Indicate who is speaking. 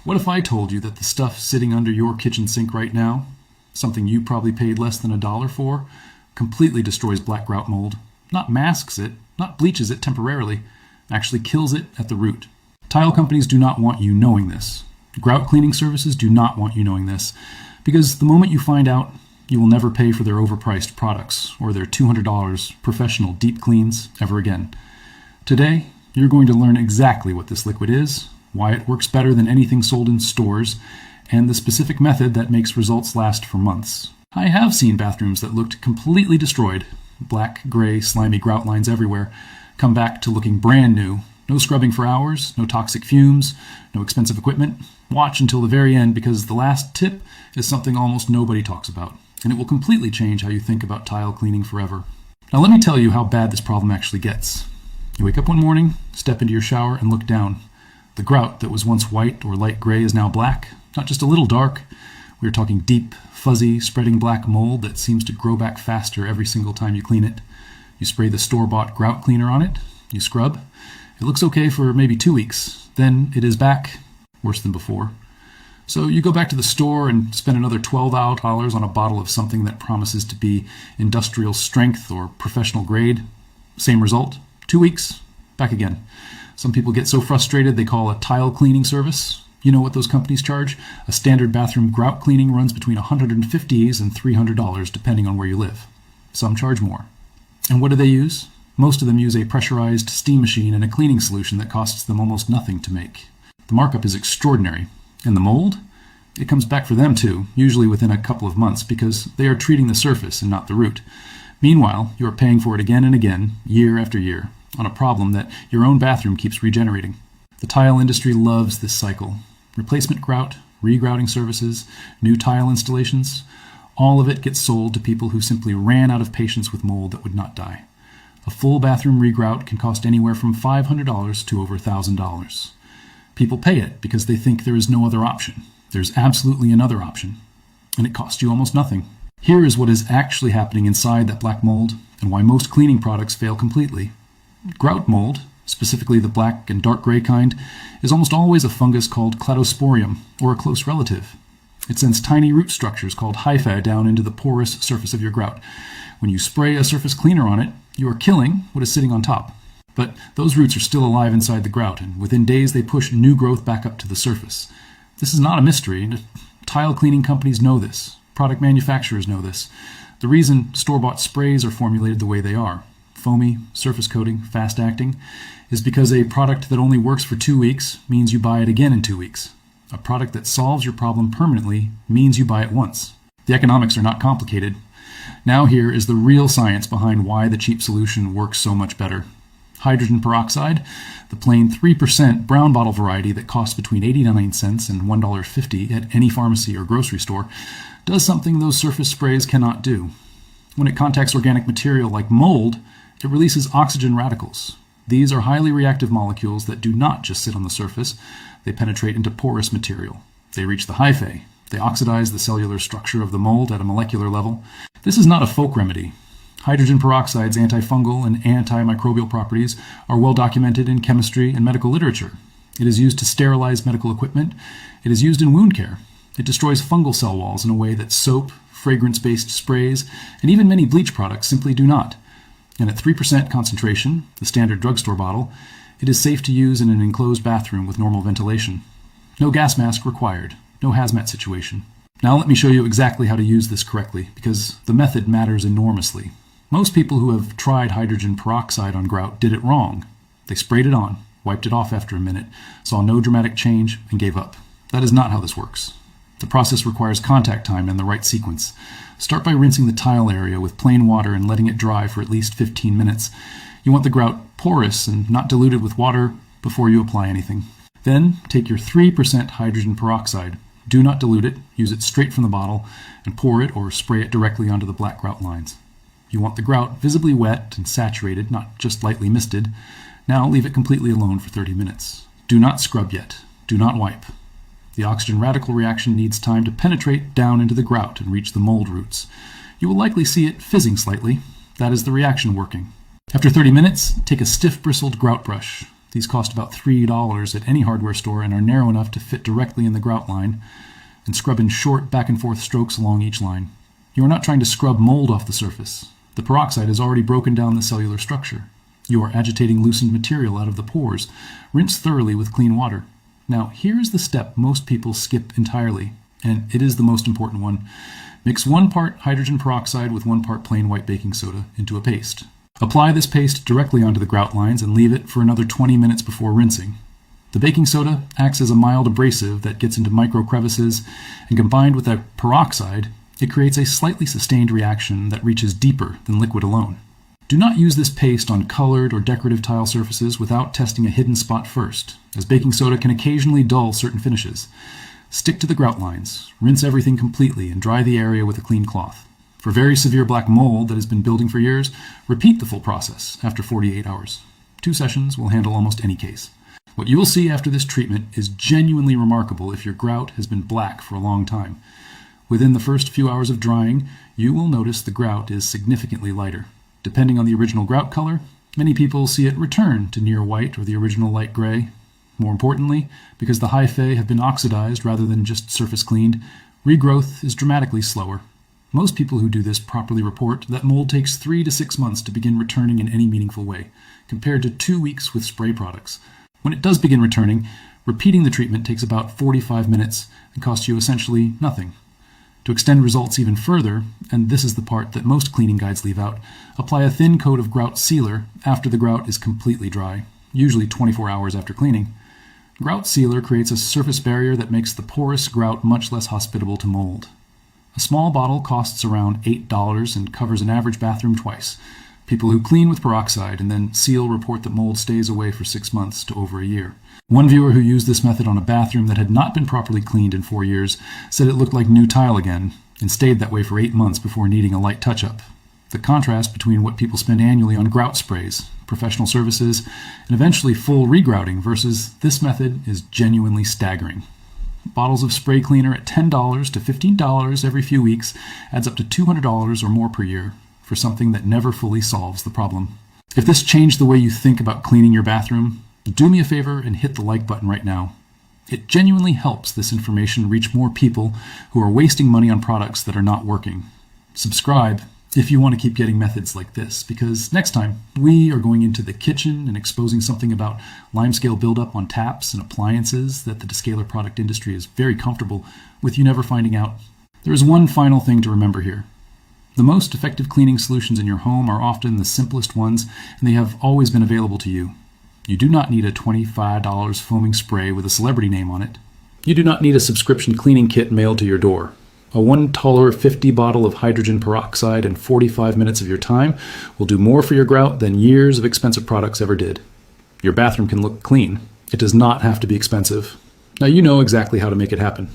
Speaker 1: What if I told you that the stuff sitting under your kitchen sink right now, something you probably paid less than $1 for, completely destroys black grout mold, not masks it, not bleaches it temporarily, actually kills it at the root? Tile companies do not want you knowing this. Grout cleaning services do not want you knowing this, because the moment you find out, you will never pay for their overpriced products or their $200 professional deep cleans ever again. Today, you're going to learn exactly what this liquid is, why it works better than anything sold in stores, and the specific method that makes results last for months. I have seen bathrooms that looked completely destroyed, black, gray, slimy grout lines everywhere, come back to looking brand new. No scrubbing for hours, no toxic fumes, no expensive equipment. Watch until the very end, because the last tip is something almost nobody talks about, and it will completely change how you think about tile cleaning forever. Now let me tell you how bad this problem actually gets. You wake up one morning, step into your shower, and look down. The grout that was once white or light gray is now black, not just a little dark. We're talking deep, fuzzy, spreading black mold that seems to grow back faster every single time you clean it. You spray the store-bought grout cleaner on it, you scrub. It looks okay for maybe 2 weeks. Then it is back, worse than before. So you go back to the store and spend another $12 on a bottle of something that promises to be industrial strength or professional grade. Same result. 2 weeks, back again. Some people get so frustrated they call a tile cleaning service. You know what those companies charge? A standard bathroom grout cleaning runs between $150 and $300 depending on where you live. Some charge more. And what do they use? Most of them use a pressurized steam machine and a cleaning solution that costs them almost nothing to make. The markup is extraordinary. And the mold? It comes back for them too, usually within a couple of months, because they are treating the surface and not the root. Meanwhile, you are paying for it again and again, year after year, on a problem that your own bathroom keeps regenerating. The tile industry loves this cycle. Replacement grout, regrouting services, new tile installations, all of it gets sold to people who simply ran out of patience with mold that would not die. A full bathroom regrout can cost anywhere from $500 to over $1,000. People pay it because they think there is no other option. There's absolutely another option, and it costs you almost nothing. Here is what is actually happening inside that black mold and why most cleaning products fail completely. Grout mold, specifically the black and dark gray kind, is almost always a fungus called cladosporium, or a close relative. It sends tiny root structures called hyphae down into the porous surface of your grout. When you spray a surface cleaner on it, you are killing what is sitting on top. But those roots are still alive inside the grout, and within days they push new growth back up to the surface. This is not a mystery. Tile cleaning companies know this. Product manufacturers know this. The reason store-bought sprays are formulated the way they are, foamy, surface coating, fast-acting, is because a product that only works for 2 weeks means you buy it again in 2 weeks. A product that solves your problem permanently means you buy it once. The economics are not complicated. Now here is the real science behind why the cheap solution works so much better. Hydrogen peroxide, the plain 3% brown bottle variety that costs between 89 cents and $1.50 at any pharmacy or grocery store, does something those surface sprays cannot do. When it contacts organic material like mold, it releases oxygen radicals. These are highly reactive molecules that do not just sit on the surface. They penetrate into porous material. They reach the hyphae. They oxidize the cellular structure of the mold at a molecular level. This is not a folk remedy. Hydrogen peroxide's antifungal and antimicrobial properties are well documented in chemistry and medical literature. It is used to sterilize medical equipment. It is used in wound care. It destroys fungal cell walls in a way that soap, fragrance-based sprays, and even many bleach products simply do not. And at 3% concentration, the standard drugstore bottle, it is safe to use in an enclosed bathroom with normal ventilation. No gas mask required. No hazmat situation. Now let me show you exactly how to use this correctly, because the method matters enormously. Most people who have tried hydrogen peroxide on grout did it wrong. They sprayed it on, wiped it off after a minute, saw no dramatic change, and gave up. That is not how this works. The process requires contact time and the right sequence. Start by rinsing the tile area with plain water and letting it dry for at least 15 minutes. You want the grout porous and not diluted with water before you apply anything. Then take your 3% hydrogen peroxide. Do not dilute it, use it straight from the bottle, and pour it or spray it directly onto the black grout lines. You want the grout visibly wet and saturated, not just lightly misted. Now leave it completely alone for 30 minutes. Do not scrub yet. Do not wipe. The oxygen radical reaction needs time to penetrate down into the grout and reach the mold roots. You will likely see it fizzing slightly. That is the reaction working. After 30 minutes, take a stiff bristled grout brush. These cost about $3 at any hardware store and are narrow enough to fit directly in the grout line and scrub in short back and forth strokes along each line. You are not trying to scrub mold off the surface. The peroxide has already broken down the cellular structure. You are agitating loosened material out of the pores. Rinse thoroughly with clean water. Now, here is the step most people skip entirely, and it is the most important one. Mix 1 part hydrogen peroxide with 1 part plain white baking soda into a paste. Apply this paste directly onto the grout lines and leave it for another 20 minutes before rinsing. The baking soda acts as a mild abrasive that gets into micro crevices, and combined with that peroxide, it creates a slightly sustained reaction that reaches deeper than liquid alone. Do not use this paste on colored or decorative tile surfaces without testing a hidden spot first, as baking soda can occasionally dull certain finishes. Stick to the grout lines, rinse everything completely, and dry the area with a clean cloth. For very severe black mold that has been building for years, repeat the full process after 48 hours. 2 sessions will handle almost any case. What you will see after this treatment is genuinely remarkable if your grout has been black for a long time. Within the first few hours of drying, you will notice the grout is significantly lighter. Depending on the original grout color, many people see it return to near white or the original light gray. More importantly, because the hyphae have been oxidized rather than just surface cleaned, regrowth is dramatically slower. Most people who do this properly report that mold takes 3 to 6 months to begin returning in any meaningful way, compared to 2 weeks with spray products. When it does begin returning, repeating the treatment takes about 45 minutes and costs you essentially nothing. To extend results even further, and this is the part that most cleaning guides leave out, apply a thin coat of grout sealer after the grout is completely dry, usually 24 hours after cleaning. Grout sealer creates a surface barrier that makes the porous grout much less hospitable to mold. A small bottle costs around $8 and covers an average bathroom twice. People who clean with peroxide and then seal report that mold stays away for 6 months to over a year. One viewer who used this method on a bathroom that had not been properly cleaned in 4 years said it looked like new tile again and stayed that way for 8 months before needing a light touch-up. The contrast between what people spend annually on grout sprays, professional services, and eventually full regrouting versus this method is genuinely staggering. Bottles of spray cleaner at $10 to $15 every few weeks adds up to $200 or more per year for something that never fully solves the problem. If this changed the way you think about cleaning your bathroom, do me a favor and hit the like button right now. It genuinely helps this information reach more people who are wasting money on products that are not working. Subscribe if you want to keep getting methods like this, because next time we are going into the kitchen and exposing something about limescale buildup on taps and appliances that the descaler product industry is very comfortable with you never finding out. There is one final thing to remember here. The most effective cleaning solutions in your home are often the simplest ones, and they have always been available to you. You do not need a $25 foaming spray with a celebrity name on it. You do not need a subscription cleaning kit mailed to your door. A $1 50 bottle of hydrogen peroxide and 45 minutes of your time will do more for your grout than years of expensive products ever did. Your bathroom can look clean. It does not have to be expensive. Now you know exactly how to make it happen.